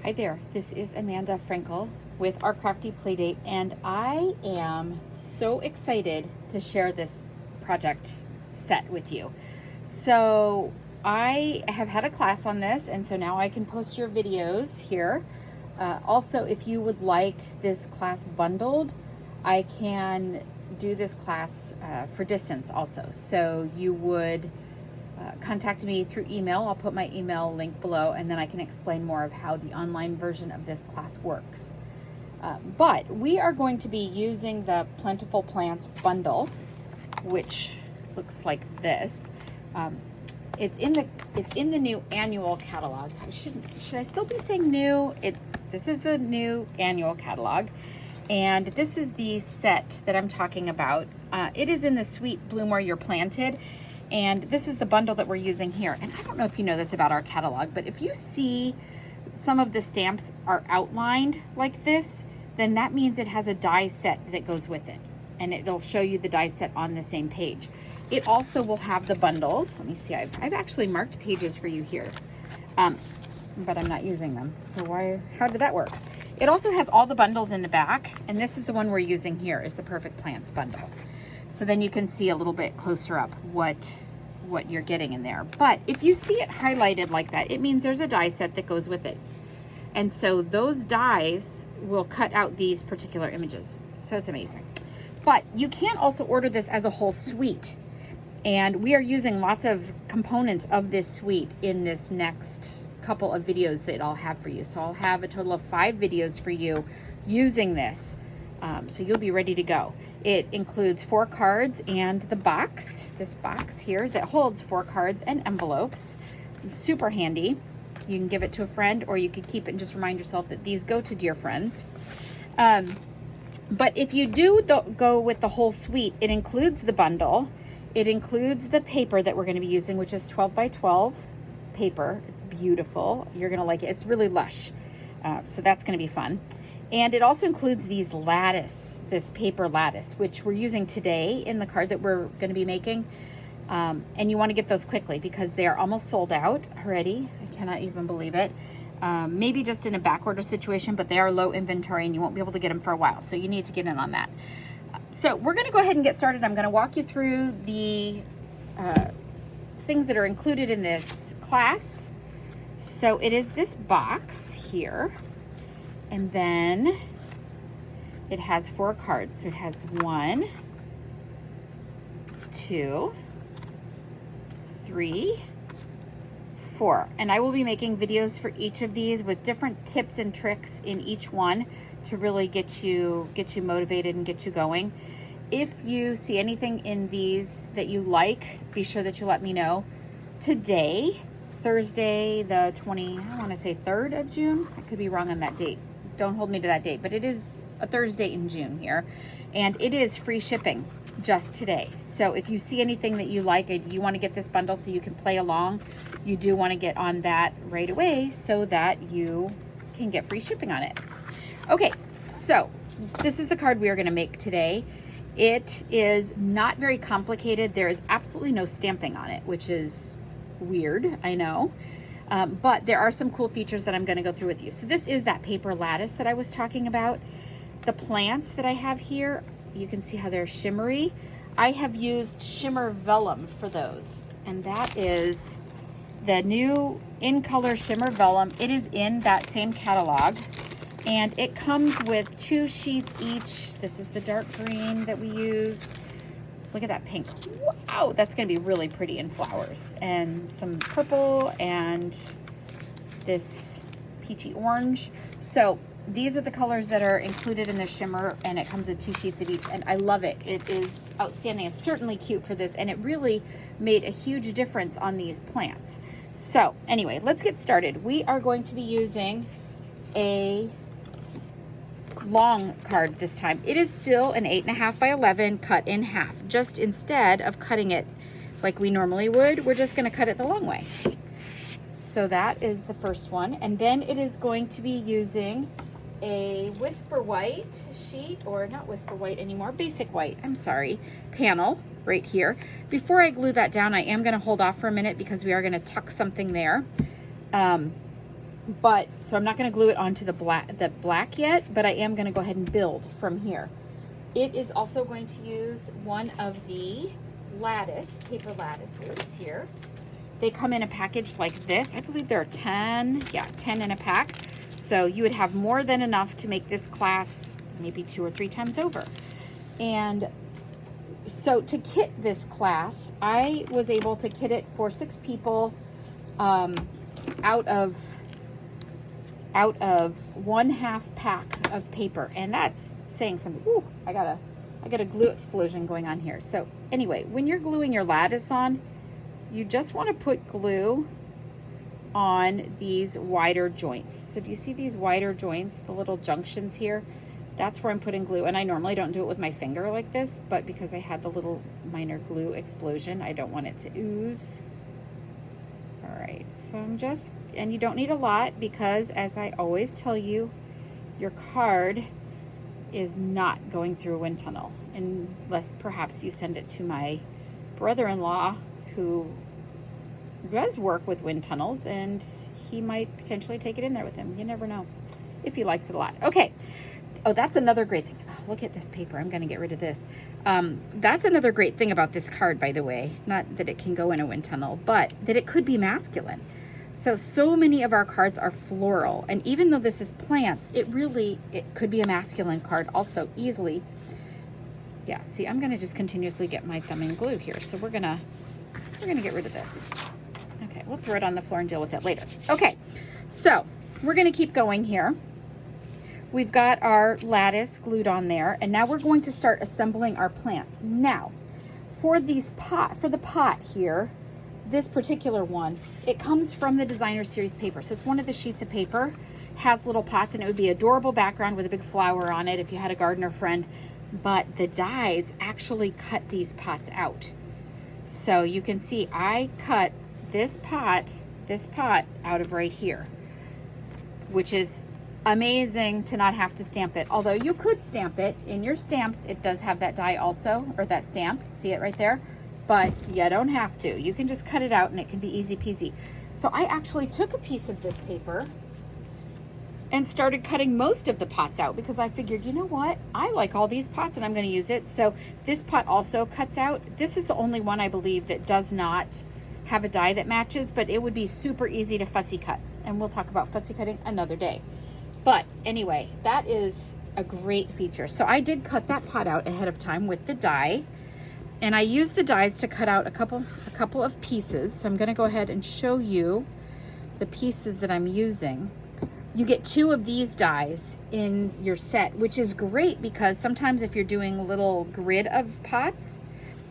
Hi there, this is Amanda Frankel with Our Crafty Playdate, and I am so excited to share this project set with you. So I have had a class on this, and so now I can post your videos here. Also, if you would like this class bundled, I can do this class for distance also. So you would contact me through email. I'll put my email link below, and then I can explain more of how the online version of this class works. But we are going to be using the Plentiful Plants bundle, which looks like this. It's in the new annual catalog. Should I still be saying new? This is a new annual catalog, and this is the set that I'm talking about. It is in the Sweet Bloom Where You're Planted. And this is the bundle that we're using here. And I don't know if you know this about our catalog, but if you see some of the stamps are outlined like this, then that means it has a die set that goes with it. And it'll show you the die set on the same page. It also will have the bundles. Let me see, I've actually marked pages for you here, but I'm not using them. So how did that work? It also has all the bundles in the back, and this is the one we're using here, is the Perfect Plants bundle. So then you can see a little bit closer up what you're getting in there. But if you see it highlighted like that, it means there's a die set that goes with it. And so those dies will cut out these particular images. So it's amazing. But you can also order this as a whole suite. And we are using lots of components of this suite in this next couple of videos that I'll have for you. So I'll have a total of 5 videos for you using this. So you'll be ready to go. It includes 4 cards and the box, this box here that holds 4 cards and envelopes. It's super handy. You can give it to a friend, or you could keep it and just remind yourself that these go to dear friends. But if you do go with the whole suite, it includes the bundle. It includes the paper that we're going to be using, which is 12 by 12 paper. It's beautiful. You're going to like it. It's really lush. So that's going to be fun. And it also includes these this paper lattice, which we're using today in the card that we're going to be making. And you want to get those quickly because they are almost sold out already. I cannot even believe it. Maybe just in a back order situation, but they are low inventory and you won't be able to get them for a while. So you need to get in on that. So we're going to go ahead and get started. I'm going to walk you through the things that are included in this class. So it is this box here. And then it has 4 cards. So it has 1, 2, 3, 4. And I will be making videos for each of these with different tips and tricks in each one to really get you motivated and get you going. If you see anything in these that you like, be sure that you let me know. Today, Thursday, the 3rd of June. I could be wrong on that date. Don't hold me to that date, but it is a Thursday in June here, and it is free shipping just today. So if you see anything that you like and you want to get this bundle so you can play along, you do want to get on that right away so that you can get free shipping on it. Okay, so this is the card we are going to make today. It is not very complicated. There is absolutely no stamping on it, which is weird, I know. But there are some cool features that I'm going to go through with you. So this is that paper lattice that I was talking about. The plants that I have here, you can see how they're shimmery. I have used shimmer vellum for those. And that is the new In Color Shimmer Vellum. It is in that same catalog. And it comes with 2 sheets each. This is the dark green that we use. Look at that pink. Wow, that's going to be really pretty in flowers. And some purple and this peachy orange. So these are the colors that are included in the shimmer, and it comes with 2 sheets of each. And I love it. It is outstanding. It's certainly cute for this, and it really made a huge difference on these plants. So anyway, let's get started. We are going to be using a long card this time. It is still an 8.5 by 11 cut in half. Just instead of cutting it like we normally would, we're just going to cut it the long way. So that is the first one. And then it is going to be using a Whisper White sheet, or not Whisper White anymore, Basic White, I'm sorry, panel right here. Before I glue that down, I am going to hold off for a minute because we are going to tuck something there. But, so I'm not going to glue it onto the black yet, but I am going to go ahead and build from here. It is also going to use one of the paper lattices here. They come in a package like this. I believe there are 10, yeah, 10 in a pack. So you would have more than enough to make this class maybe 2 or 3 times over. And so to kit this class, I was able to kit it for 6 people out of 1/2 pack of paper. And that's saying something. Ooh, I got a glue explosion going on here. So anyway, when you're gluing your lattice on, you just want to put glue on these wider joints. So do you see these wider joints, the little junctions here? That's where I'm putting glue. And I normally don't do it with my finger like this, but because I had the little minor glue explosion, I don't want it to ooze. All right, so I'm just, and you don't need a lot because, as I always tell you, your card is not going through a wind tunnel unless perhaps you send it to my brother-in-law who does work with wind tunnels, and he might potentially take it in there with him. You never know if he likes it a lot. Okay. Oh, that's another great thing. Oh, look at this paper. I'm going to get rid of this. That's another great thing about this card, by the way. Not that it can go in a wind tunnel, but that it could be masculine. So many of our cards are floral. And even though this is plants, it could be a masculine card also easily. Yeah, see, I'm going to just continuously get my thumb and glue here. So we're going to get rid of this. Okay, we'll throw it on the floor and deal with it later. Okay, so we're going to keep going here. We've got our lattice glued on there, and now we're going to start assembling our plants. Now, for the pot here, this particular one, it comes from the Designer Series paper. So it's one of the sheets of paper, has little pots, and it would be adorable background with a big flower on it if you had a gardener friend. But the dies actually cut these pots out. So you can see I cut this pot out of right here, which is amazing to not have to stamp it. Although you could stamp it. In your stamps, it does have that die also, or that stamp. See it right there? But you don't have to. You can just cut it out and it can be easy peasy. So I actually took a piece of this paper and started cutting most of the pots out because I figured, you know what? I like all these pots and I'm going to use it. So this pot also cuts out. This is the only one I believe that does not have a die that matches, but it would be super easy to fussy cut. And we'll talk about fussy cutting another day. But anyway, that is a great feature. So I did cut that pot out ahead of time with the die, and I used the dies to cut out a couple of pieces. So I'm going to go ahead and show you the pieces that I'm using. You get 2 of these dies in your set, which is great because sometimes if you're doing a little grid of pots,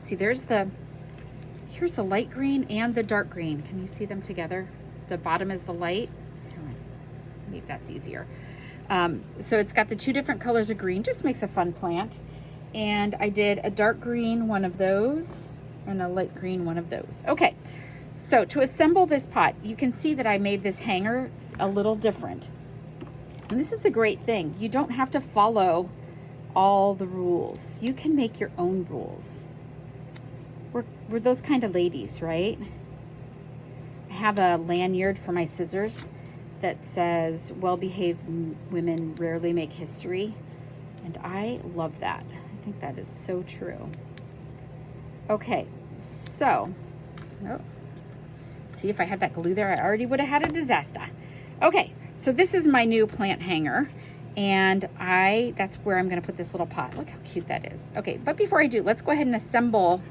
see here's the light green and the dark green. Can you see them together? The bottom is the light. Maybe that's easier. So it's got the 2 different colors of green, just makes a fun plant. And I did a dark green one of those and a light green one of those. Okay, so to assemble this pot, you can see that I made this hanger a little different. And this is the great thing. You don't have to follow all the rules. You can make your own rules. We're those kind of ladies, right? I have a lanyard for my scissors that says, well-behaved women rarely make history. And I love that. I think that is so true. Okay, so, see, if I had that glue there, I already would have had a disaster. Okay, so this is my new plant hanger, and that's where I'm gonna put this little pot. Look how cute that is. Okay, but before I do, let's go ahead and assemble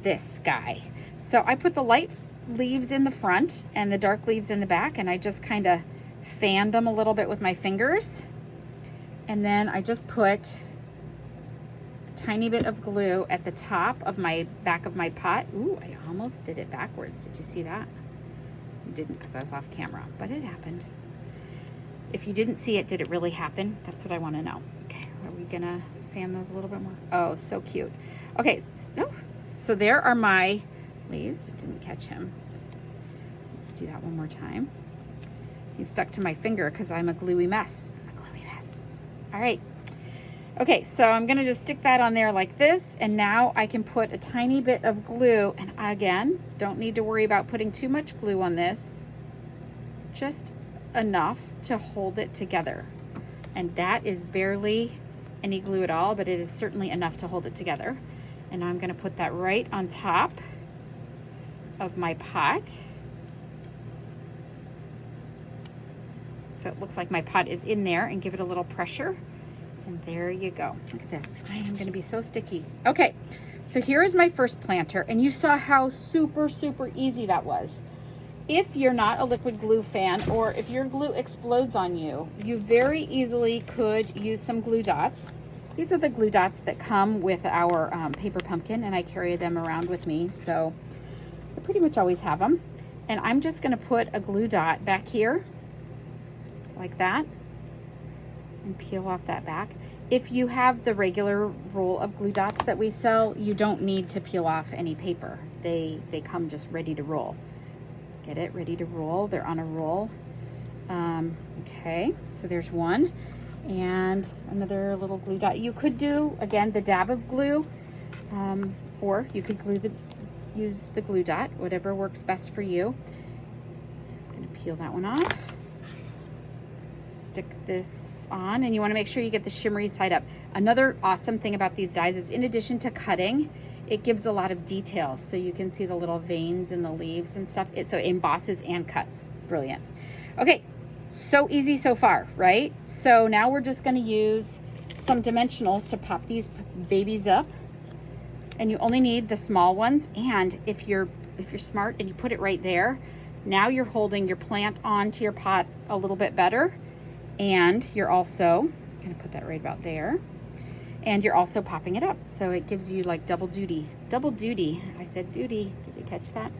this guy. So I put the light leaves in the front and the dark leaves in the back, and I just kind of fanned them a little bit with my fingers. And then I just put a tiny bit of glue at the top of my back of my pot. Ooh, I almost did it backwards. Did you see that? I didn't because I was off camera, but it happened. If you didn't see it, did it really happen? That's what I want to know. Okay, are we gonna fan those a little bit more? Oh, so cute. Okay, so there are my leaves. It didn't catch him. Let's do that one more time. He's stuck to my finger because I'm a gluey mess. All right. Okay, so I'm gonna just stick that on there like this, and now I can put a tiny bit of glue, and again, don't need to worry about putting too much glue on this. Just enough to hold it together. And that is barely any glue at all, but it is certainly enough to hold it together. And I'm gonna put that right on top of my pot. So it looks like my pot is in there, and give it a little pressure. And there you go. Look at this. I am gonna be so sticky. Okay, so here is my first planter, and you saw how super, super easy that was. If you're not a liquid glue fan, or if your glue explodes on you, you very easily could use some glue dots. These are the glue dots that come with our paper pumpkin, and I carry them around with me, so I pretty much always have them. And I'm just gonna put a glue dot back here, like that, and peel off that back. If you have the regular roll of glue dots that we sell, you don't need to peel off any paper. They come just ready to roll. Get it ready to roll. They're on a roll. Okay, so there's one, and another little glue dot. You could do, again, the dab of glue, or you could use the glue dot, whatever works best for you. I'm gonna peel that one off. Stick this on, and you want to make sure you get the shimmery side up. Another awesome thing about these dies is, in addition to cutting, it gives a lot of detail, so you can see the little veins in the leaves and stuff. So it embosses and cuts. Brilliant. Okay, so easy so far, right? So now we're just going to use some dimensionals to pop these babies up, and you only need the small ones. And if you're smart and you put it right there, now you're holding your plant onto your pot a little bit better. And you're also gonna put that right about there, and you're also popping it up, so it gives you like double duty. Double duty. I said duty. Did you catch that?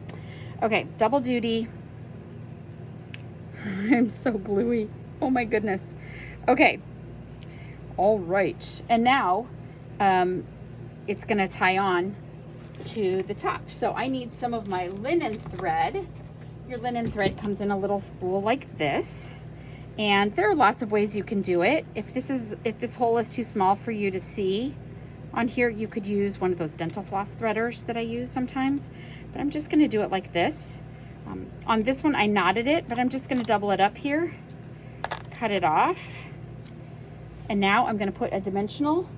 Okay, double duty. I'm so gluey. Oh my goodness. Okay. All right. And now it's gonna tie on to the top. So I need some of my linen thread. Your linen thread comes in a little spool like this. And there are lots of ways you can do it. If this hole is too small for you to see on here, you could use one of those dental floss threaders that I use sometimes. But I'm just gonna do it like this. On this one, I knotted it, but I'm just gonna double it up here, cut it off. And now I'm gonna put a dimensional.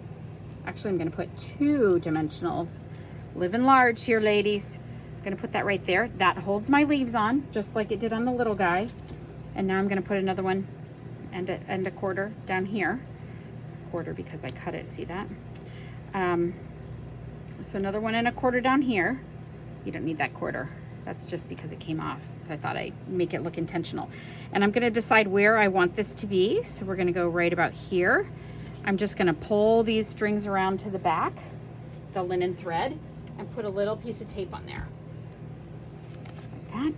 Actually, I'm gonna put 2 dimensionals. Living large here, ladies. I'm gonna put that right there. That holds my leaves on, just like it did on the little guy. And now I'm gonna put another one and a quarter down here. Quarter because I cut it, see that? So another 1 1/4 down here. You don't need that quarter. That's just because it came off. So I thought I'd make it look intentional. And I'm gonna decide where I want this to be. So we're gonna go right about here. I'm just gonna pull these strings around to the back, the linen thread, and put a little piece of tape on there. Like that.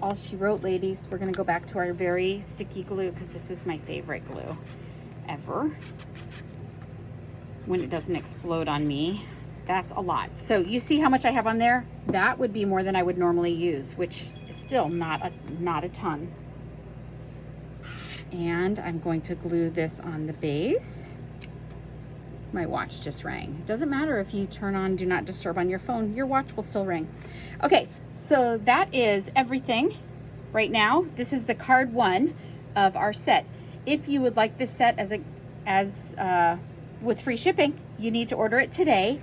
All she wrote, ladies. We're gonna go back to our very sticky glue, because this is my favorite glue ever. When it doesn't explode on me, that's a lot. So you see how much I have on there? That would be more than I would normally use, which is still not a ton. And I'm going to glue this on the base. My watch just rang. It doesn't matter if you turn on Do Not Disturb on your phone, your watch will still ring. Okay, so that is everything right now. This is the card 1 of our set. If you would like this set with free shipping, you need to order it today.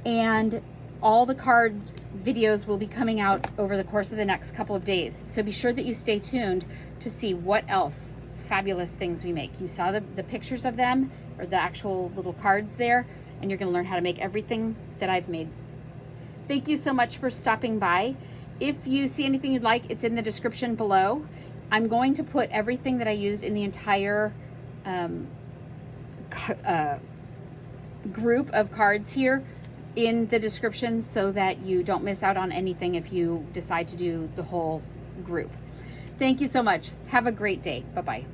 And all the card videos will be coming out over the course of the next couple of days. So be sure that you stay tuned to see what else fabulous things we make. You saw the pictures of them, or the actual little cards there, and you're gonna learn how to make everything that I've made. Thank you so much for stopping by. If you see anything you'd like, it's in the description below. I'm going to put everything that I used in the entire group of cards here in the description, so that you don't miss out on anything if you decide to do the whole group. Thank you so much. Have a great day. Bye-bye.